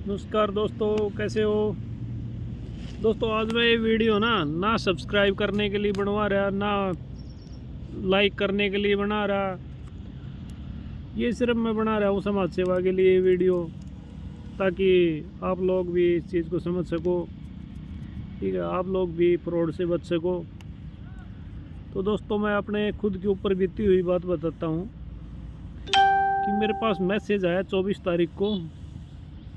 नमस्कार दोस्तों, कैसे हो दोस्तों। आज मैं ये वीडियो ना सब्सक्राइब करने के लिए बनवा रहा, ना लाइक करने के लिए बना रहा। ये सिर्फ मैं बना रहा हूँ समाज सेवा के लिए वीडियो, ताकि आप लोग भी इस चीज़ को समझ सको। ठीक है, आप लोग भी फ्रॉड से बच सको। तो दोस्तों, मैं अपने खुद के ऊपर बीती हुई बात बताता हूँ कि मेरे पास मैसेज आया 24 तारीख को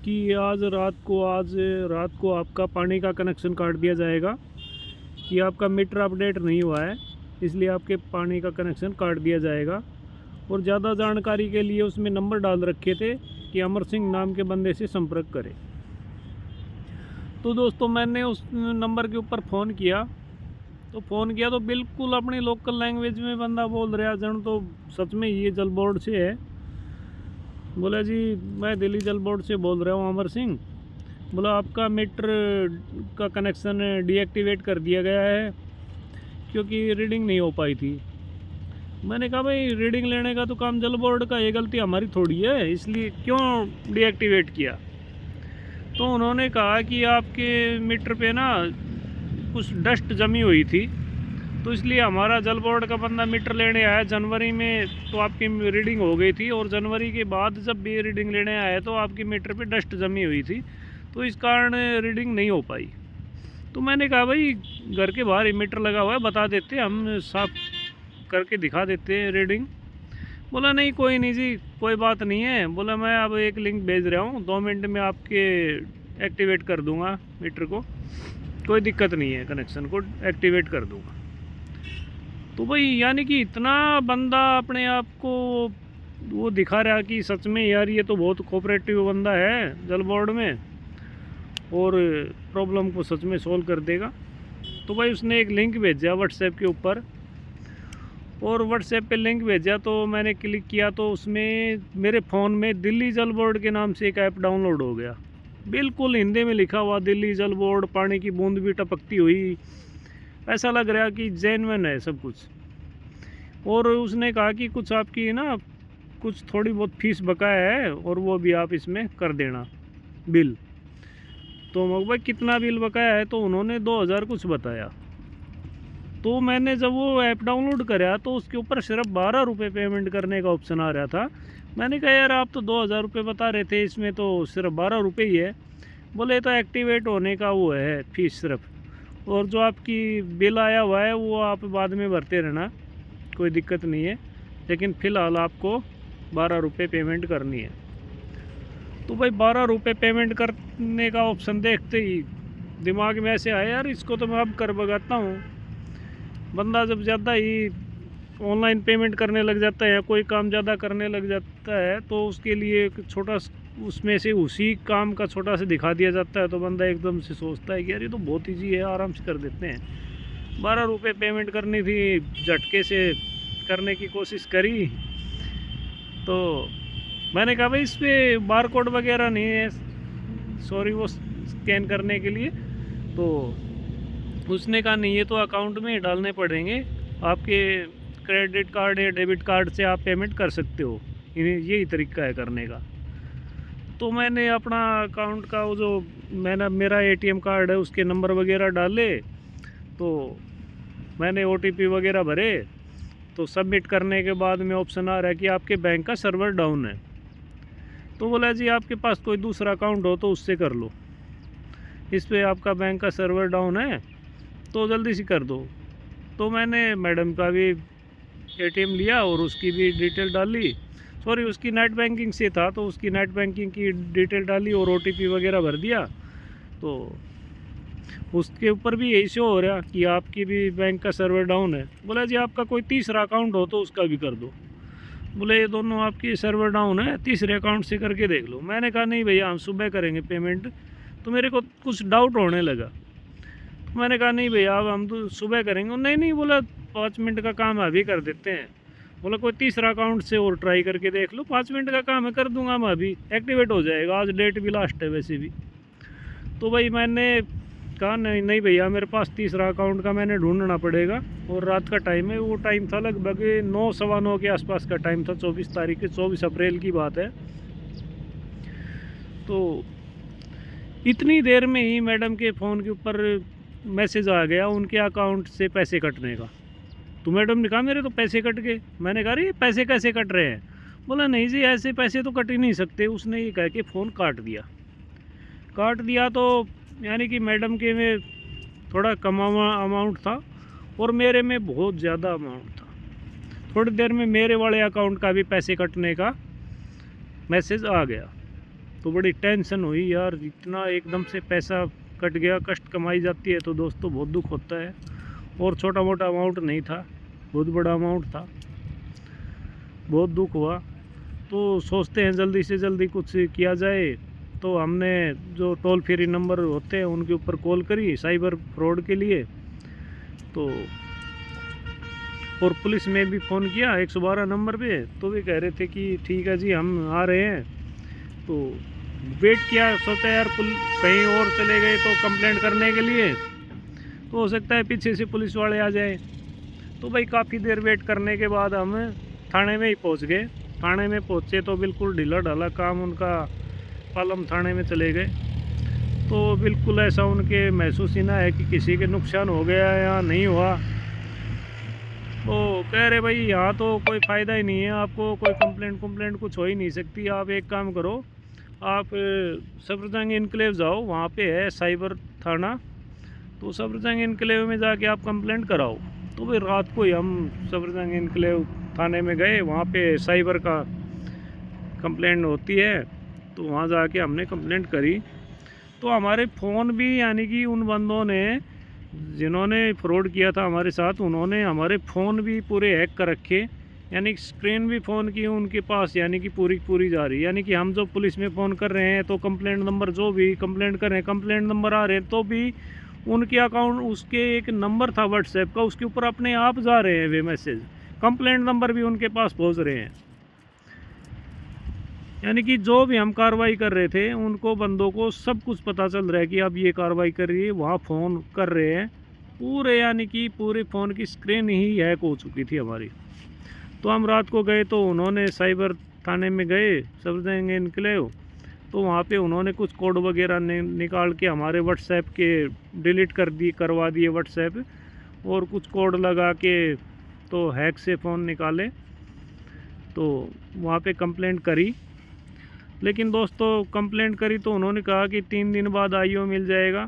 कि आज रात को आपका पानी का कनेक्शन काट दिया जाएगा, कि आपका मीटर अपडेट नहीं हुआ है, इसलिए आपके पानी का कनेक्शन काट दिया जाएगा। और ज़्यादा जानकारी के लिए उसमें नंबर डाल रखे थे कि अमर सिंह नाम के बंदे से संपर्क करें। तो दोस्तों, मैंने उस नंबर के ऊपर फ़ोन किया तो बिल्कुल अपनी लोकल लैंग्वेज में बंदा बोल रहा जन तो सच में ये जल बोर्ड से है। बोला, जी मैं दिल्ली जल बोर्ड से बोल रहा हूँ, अमर सिंह। बोला, आपका मीटर का कनेक्शन डीएक्टिवेट कर दिया गया है क्योंकि रीडिंग नहीं हो पाई थी। मैंने कहा, भाई रीडिंग लेने का तो काम जल बोर्ड का, ये गलती हमारी थोड़ी है, इसलिए क्यों डीएक्टिवेट किया। तो उन्होंने कहा कि आपके मीटर पे कुछ डस्ट जमी हुई थी, तो इसलिए हमारा जल बोर्ड का बंदा मीटर लेने आया जनवरी में, तो आपकी रीडिंग हो गई थी। और जनवरी के बाद जब भी रीडिंग लेने आया तो आपकी मीटर पे डस्ट जमी हुई थी, तो इस कारण रीडिंग नहीं हो पाई। तो मैंने कहा, भाई घर के बाहर ही मीटर लगा हुआ है, बता देते, हम साफ करके दिखा देते हैं रीडिंग। बोला, नहीं कोई नहीं जी, कोई बात नहीं है। बोला, मैं अब एक लिंक भेज रहा हूँ, 2 मिनट में आपके एक्टिवेट कर दूँगा मीटर को, कोई दिक्कत नहीं है, कनेक्शन को एक्टिवेट कर दूँगा। तो भाई यानी कि इतना बंदा अपने आप को वो दिखा रहा कि सच में यार ये तो बहुत कोऑपरेटिव बंदा है जल बोर्ड में, और प्रॉब्लम को सच में सोल्व कर देगा। तो भाई उसने एक लिंक भेजा व्हाट्सएप के ऊपर, और व्हाट्सएप पे लिंक भेजा तो मैंने क्लिक किया तो उसमें मेरे फ़ोन में दिल्ली जल बोर्ड के नाम से एक ऐप डाउनलोड हो गया। बिल्कुल हिंदी में लिखा हुआ, दिल्ली जल बोर्ड, पानी की बूंद भी टपकती हुई, ऐसा लग रहा कि जेन्युइन है सब कुछ। और उसने कहा कि कुछ आपकी कुछ थोड़ी बहुत फीस बकाया है, और वो भी आप इसमें कर देना बिल। तो मैं भाई कितना बिल बकाया है, तो उन्होंने 2000 कुछ बताया। तो मैंने जब वो ऐप डाउनलोड कराया तो उसके ऊपर सिर्फ 12 रुपये पेमेंट करने का ऑप्शन आ रहा था। मैंने कहा, यार आप तो 2000 रुपये बता रहे थे, इसमें तो सिर्फ 12 रुपये ही है। बोले, तो एक्टिवेट होने का वो है फीस सिर्फ, और जो आपकी बिल आया हुआ है वो आप बाद में भरते रहना, कोई दिक्कत नहीं है, लेकिन फ़िलहाल आपको 12 रुपये पेमेंट करनी है। तो भाई 12 रुपये पेमेंट करने का ऑप्शन देखते ही दिमाग में ऐसे आया, यार इसको तो मैं अब कर भगाता हूँ। बंदा जब ज़्यादा ही ऑनलाइन पेमेंट करने लग जाता है या कोई काम ज़्यादा करने लग जाता है, तो उसके लिए एक छोटा उसमें से उसी काम का छोटा से दिखा दिया जाता है, तो बंदा एकदम से सोचता है कि यार ये तो बहुत ईजी है, आराम से कर देते हैं। 12 रुपये पेमेंट करनी थी, झटके से करने की कोशिश करी। तो मैंने कहा, भाई इस पर बार कोड वगैरह नहीं है, सॉरी, वो स्कैन करने के लिए। तो उसने कहा, नहीं, ये तो अकाउंट में डालने पड़ेंगे, आपके क्रेडिट कार्ड या डेबिट कार्ड से आप पेमेंट कर सकते हो, यही तरीका है करने का। तो मैंने अपना अकाउंट का वो जो मेरा एटीएम कार्ड है उसके नंबर वगैरह डाले, तो मैंने ओटीपी वगैरह भरे। तो सबमिट करने के बाद में ऑप्शन आ रहा है कि आपके बैंक का सर्वर डाउन है। तो बोला, जी आपके पास कोई दूसरा अकाउंट हो तो उससे कर लो, इस पर आपका बैंक का सर्वर डाउन है, तो जल्दी से कर दो। तो मैंने मैडम का भी एटीएम लिया और उसकी भी डिटेल डाली, सॉरी उसकी नेट बैंकिंग से था, तो उसकी नेट बैंकिंग की डिटेल डाली और ओटीपी वगैरह भर दिया। तो उसके ऊपर भी यही शो हो रहा कि आपकी भी बैंक का सर्वर डाउन है। बोला, जी आपका कोई तीसरा अकाउंट हो तो उसका भी कर दो। बोले, ये दोनों आपकी सर्वर डाउन है, तीसरे अकाउंट से करके देख लो। मैंने कहा, नहीं भैया, हम सुबह करेंगे पेमेंट। तो मेरे को कुछ डाउट होने लगा। मैंने कहा, नहीं भैया, अब हम तो सुबह करेंगे। नहीं, बोला 5 मिनट का काम अभी कर देते हैं। बोला, कोई तीसरा अकाउंट से और ट्राई करके देख लो, 5 मिनट का काम है, कर दूंगा मैं, अभी एक्टिवेट हो जाएगा, आज डेट भी लास्ट है वैसे भी। तो भाई मैंने कहा, नहीं भैया, मेरे पास तीसरा अकाउंट का मैंने ढूंढना पड़ेगा, और रात का टाइम है। वो टाइम था लगभग 9 सवा 9 के आसपास का टाइम था, 24 तारीख के 24 अप्रैल की बात है। तो इतनी देर में ही मैडम के फ़ोन के ऊपर मैसेज आ गया उनके अकाउंट से पैसे कटने का। तो मैडम ने कहा मेरे तो पैसे कट गए। मैंने कहा अरे पैसे कैसे कट रहे हैं? बोला नहीं जी ऐसे पैसे तो कट ही नहीं सकते। उसने ये कह के फ़ोन काट दिया। तो यानी कि मैडम के में थोड़ा कम अमाउंट था और मेरे में बहुत ज़्यादा अमाउंट था। थोड़ी देर में मेरे वाले अकाउंट का भी पैसे कटने का मैसेज आ गया। तो बड़ी टेंशन हुई यार, इतना एकदम से पैसा कट गया। कष्ट कमाई जाती है तो दोस्तों बहुत दुख होता है। और छोटा मोटा अमाउंट नहीं था, बहुत बड़ा अमाउंट था। बहुत दुख हुआ। तो सोचते हैं जल्दी से जल्दी कुछ किया जाए। तो हमने जो टोल फ्री नंबर होते हैं उनके ऊपर कॉल करी साइबर फ्रॉड के लिए। तो और पुलिस में भी फ़ोन किया 112 नंबर पे। तो वे कह रहे थे कि ठीक है जी हम आ रहे हैं। तो वेट किया, सोचा यार कहीं और चले गए तो कंप्लेंट करने के लिए, तो हो सकता है पीछे से पुलिस वाले आ जाए। तो भाई काफ़ी देर वेट करने के बाद हम थाने में ही पहुंच गए। थाने में पहुंचे तो बिल्कुल ढीला ढाला काम उनका, पालम थाने में चले गए। तो बिल्कुल ऐसा उनके महसूस ही ना है कि किसी के नुकसान हो गया या नहीं हुआ। तो कह रहे भाई यहाँ तो कोई फ़ायदा ही नहीं है, आपको कोई कंप्लेंट कुछ हो ही नहीं सकती। आप एक काम करो, आप सफदरजंग इनक्लेव जाओ, वहाँ पे है साइबर थाना। तो सफदरजंग इनक्लेव में जाके आप कंप्लेंट कराओ। तो भाई रात को ही हम सफदरजंग इनक्लेव थाने में गए। वहाँ पे साइबर का कंप्लेंट होती है। तो वहाँ जाके हमने कंप्लेंट करी। तो हमारे फ़ोन भी यानी कि उन बंदों ने जिन्होंने फ्रॉड किया था हमारे साथ, उन्होंने हमारे फ़ोन भी पूरे हैक कर रखे। यानी स्क्रीन भी फ़ोन की उनके पास यानी कि पूरी जा रही। यानी कि हम जो पुलिस में फ़ोन कर रहे हैं तो कंप्लेंट नंबर जो भी कंप्लेंट कर रहे हैं, कंप्लेंट नंबर आ रहे हैं, तो भी उनके अकाउंट उसके एक नंबर था व्हाट्सएप का, उसके ऊपर अपने आप जा रहे हैं वे मैसेज। कंप्लेंट नंबर भी उनके पास पहुंच रहे हैं। यानी कि जो भी हम कार्रवाई कर रहे थे उनको बंदों को सब कुछ पता चल रहा है कि अब ये कार्रवाई कर रही है, वहाँ फ़ोन कर रहे हैं पूरे। यानी कि पूरे फ़ोन की स्क्रीन ही हैक हो चुकी थी हमारी। तो हम रात को गए तो उन्होंने साइबर थाने में गए, सफदरजंग इनक्लेव। तो वहाँ पे उन्होंने कुछ कोड वगैरह निकाल के हमारे व्हाट्सएप के डिलीट करवा दिए व्हाट्सएप, और कुछ कोड लगा के तो हैक से फ़ोन निकाले। तो वहाँ पे कंप्लेंट करी। लेकिन दोस्तों कंप्लेंट करी तो उन्होंने कहा कि 3 दिन बाद आईओ मिल जाएगा।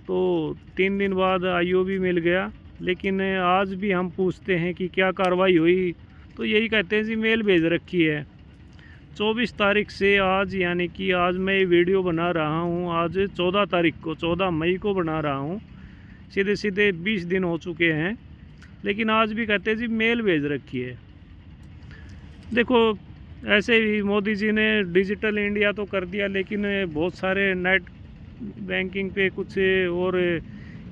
तो 3 दिन बाद आईओ भी मिल गया। लेकिन आज भी हम पूछते हैं कि क्या कार्रवाई हुई, तो यही कहते हैं जी मेल भेज रखी है। 24 तारीख से आज, यानी कि आज मैं ये वीडियो बना रहा हूँ, आज 14 तारीख को, 14 मई को बना रहा हूँ। सीधे 20 दिन हो चुके हैं। लेकिन आज भी कहते हैं जी मेल भेज रखी है। देखो ऐसे ही मोदी जी ने डिजिटल इंडिया तो कर दिया, लेकिन बहुत सारे नेट बैंकिंग पे कुछ और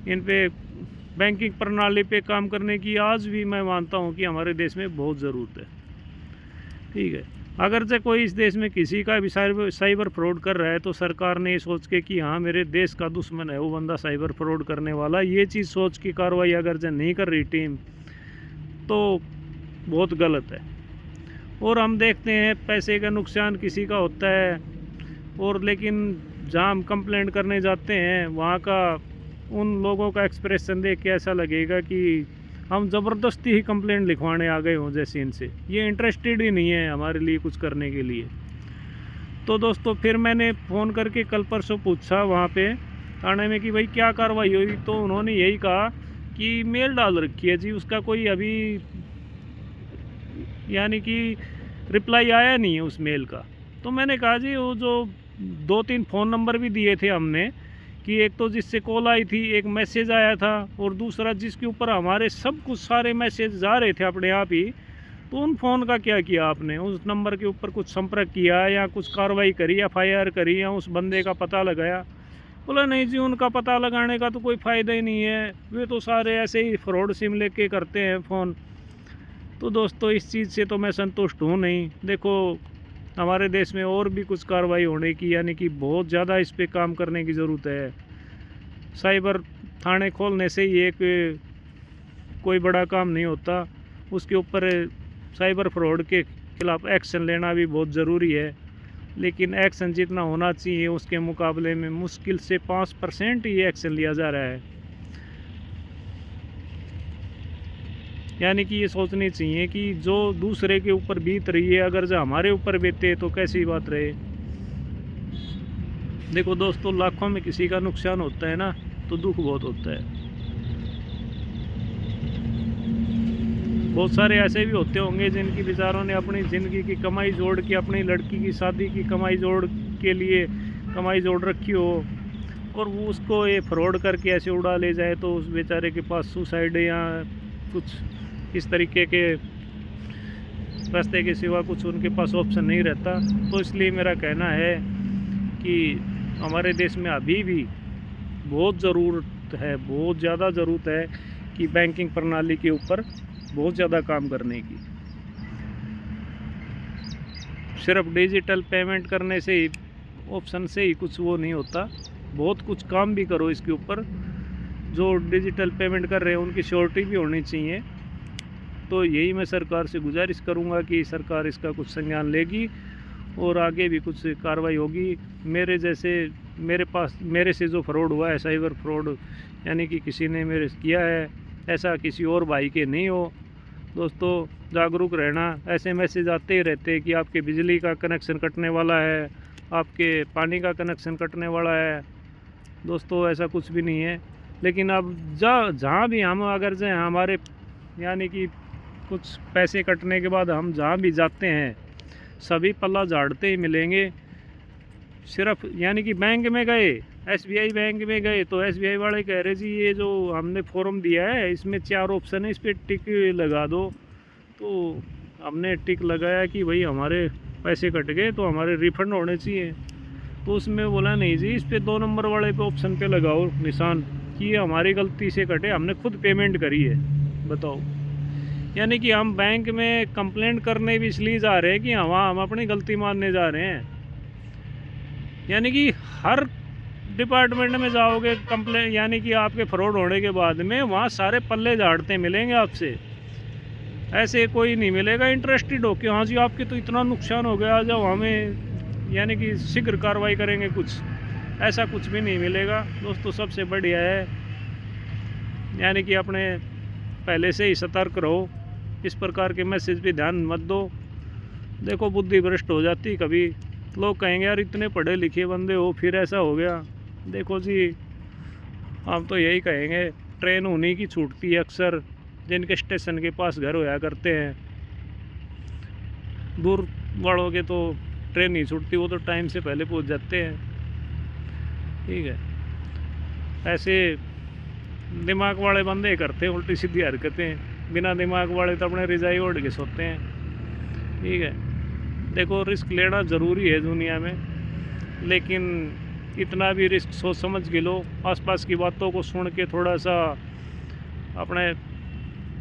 इन पे बैंकिंग प्रणाली पे काम करने की आज भी मैं मानता हूँ कि हमारे देश में बहुत ज़रूरत है। ठीक है, अगर से कोई इस देश में किसी का भी साइबर फ्रॉड कर रहा है तो सरकार ने ये सोच के कि हाँ मेरे देश का दुश्मन है वो बंदा साइबर फ्रॉड करने वाला, ये चीज़ सोच की कार्रवाई अगर से नहीं कर रही टीम तो बहुत गलत है। और हम देखते हैं पैसे का नुकसान किसी का होता है, और लेकिन जहाँ हम कंप्लेंट करने जाते हैं वहाँ का उन लोगों का एक्सप्रेशन देख के ऐसा लगेगा कि हम ज़बरदस्ती ही कंप्लेंट लिखवाने आ गए हों जैसे इनसे। ये इंटरेस्टेड ही नहीं है हमारे लिए कुछ करने के लिए। तो दोस्तों फिर मैंने फ़ोन करके कल परसों पूछा वहाँ पे थाने में कि भाई क्या कार्रवाई हुई। तो उन्होंने यही कहा कि मेल डाल रखी है जी, उसका कोई अभी यानी कि रिप्लाई आया नहीं है उस मेल का। तो मैंने कहा जी वो जो 2-3 फ़ोन नंबर भी दिए थे हमने, कि एक तो जिससे कॉल आई थी, एक मैसेज आया था, और दूसरा जिसके ऊपर हमारे सब कुछ सारे मैसेज जा रहे थे अपने आप ही। तो उन फ़ोन का क्या किया आपने? उस नंबर के ऊपर कुछ संपर्क किया या कुछ कार्रवाई करी, FIR करी, या उस बंदे का पता लगाया? बोला नहीं जी उनका पता लगाने का तो कोई फ़ायदा ही नहीं है, वे तो सारे ऐसे ही फ्रॉड सिम लेके करते हैं फ़ोन। तो दोस्तों इस चीज़ से तो मैं संतुष्ट हूँ नहीं। देखो हमारे देश में और भी कुछ कार्रवाई होने की, यानी कि बहुत ज़्यादा इस पे काम करने की ज़रूरत है। साइबर थाने खोलने से ही एक कोई बड़ा काम नहीं होता, उसके ऊपर साइबर फ्रॉड के खिलाफ एक्शन लेना भी बहुत ज़रूरी है। लेकिन एक्शन जितना होना चाहिए उसके मुकाबले में मुश्किल से 5% ही एक्शन लिया जा रहा है। यानी कि ये सोचनी चाहिए कि जो दूसरे के ऊपर बीत रही है अगर जो हमारे ऊपर बीते तो कैसी बात रहे। देखो दोस्तों, लाखों में किसी का नुकसान होता है ना तो दुख बहुत होता है। बहुत सारे ऐसे भी होते होंगे जिनकी बेचारों ने अपनी ज़िंदगी की कमाई जोड़ के, अपनी लड़की की शादी की कमाई जोड़ के लिए कमाई जोड़ रखी हो और वो उसको ये फ्रॉड करके ऐसे उड़ा ले जाए तो उस बेचारे के पास सुसाइड या कुछ इस तरीके के रास्ते के सिवा कुछ उनके पास ऑप्शन नहीं रहता। तो इसलिए मेरा कहना है कि हमारे देश में अभी भी बहुत ज़रूरत है, बहुत ज़्यादा ज़रूरत है कि बैंकिंग प्रणाली के ऊपर बहुत ज़्यादा काम करने की। सिर्फ डिजिटल पेमेंट करने से ही, ऑप्शन से ही कुछ वो नहीं होता, बहुत कुछ काम भी करो इसके ऊपर। जो डिजिटल पेमेंट कर रहे हैं उनकी श्योरिटी भी होनी चाहिए। तो यही मैं सरकार से गुजारिश करूंगा कि सरकार इसका कुछ संज्ञान लेगी और आगे भी कुछ कार्रवाई होगी। मेरे से जो फ्रॉड हुआ है, साइबर फ्रॉड, यानी कि किसी ने मेरे से किया है, ऐसा किसी और भाई के नहीं हो। दोस्तों जागरूक रहना। ऐसे मैसेज आते ही रहते हैं कि आपके बिजली का कनेक्शन कटने वाला है, आपके पानी का कनेक्शन कटने वाला है। दोस्तों ऐसा कुछ भी नहीं है। लेकिन अब जहाँ भी हम अगर जाए, हमारे यानी कि कुछ पैसे कटने के बाद हम जहाँ भी जाते हैं सभी पल्ला झाड़ते ही मिलेंगे। सिर्फ यानी कि बैंक में गए, SBI बैंक में गए तो SBI वाले कह रहे जी ये जो हमने फॉर्म दिया है इसमें 4 ऑप्शन है, इस पर टिक लगा दो। तो हमने टिक लगाया कि भाई हमारे पैसे कट गए तो हमारे रिफ़ंड होने चाहिए। तो उसमें बोला नहीं जी, इस पे 2 नंबर वाले पे ऑप्शन पे लगाओ निशान कि ये हमारी गलती से कटे, हमने खुद पेमेंट करी है। बताओ, यानी कि हम बैंक में कंप्लेंट करने भी इसलिए जा रहे हैं कि वहाँ हम अपनी गलती मानने जा रहे हैं। यानी कि हर डिपार्टमेंट में जाओगे कंप्लेंट, यानी कि आपके फ्रॉड होने के बाद में वहाँ सारे पल्ले झाड़ते मिलेंगे आपसे। ऐसे कोई नहीं मिलेगा इंटरेस्टेड हो कि हाँ जी आपके तो इतना नुकसान हो गया, आ जाओ हमें यानी कि शीघ्र कार्रवाई करेंगे। कुछ ऐसा कुछ भी नहीं मिलेगा। दोस्तों सबसे बढ़िया है यानी कि अपने पहले से ही सतर्क रहो, इस प्रकार के मैसेज पे ध्यान मत दो। देखो बुद्धि भ्रष्ट हो जाती कभी। लोग कहेंगे यार इतने पढ़े लिखे बंदे हो फिर ऐसा हो गया। देखो जी हम तो यही कहेंगे, ट्रेन उन्हीं की छूटती है अक्सर जिनके स्टेशन के पास घर होया करते हैं। दूर वालों के तो ट्रेन नहीं छूटती, वो तो टाइम से पहले पहुंच जाते हैं। ठीक है, ऐसे दिमाग वाले बंदे करते हैं उल्टी सीधी हरकतें। बिना दिमाग वाले तो अपने रजाई ओढ़ के सोते हैं। ठीक है, देखो रिस्क लेना ज़रूरी है दुनिया में, लेकिन इतना भी रिस्क सोच समझ के लो। आसपास की बातों को सुन के थोड़ा सा अपने,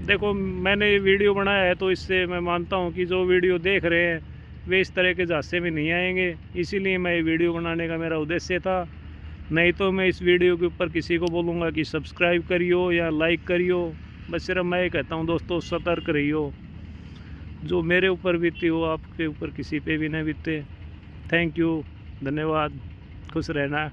देखो मैंने वीडियो बनाया है तो इससे मैं मानता हूँ कि जो वीडियो देख रहे हैं वे इस तरह के झांसे में नहीं आएंगे, इसीलिए मैं ये वीडियो बनाने का मेरा उद्देश्य था। नहीं तो मैं इस वीडियो के ऊपर किसी को बोलूँगा कि सब्सक्राइब करियो या लाइक करियो। बस सिर्फ मैं ये कहता हूँ दोस्तों, सतर्क रहियो। जो मेरे ऊपर बीती हो आपके ऊपर किसी पे भी न बीते। थैंक यू, धन्यवाद, खुश रहना।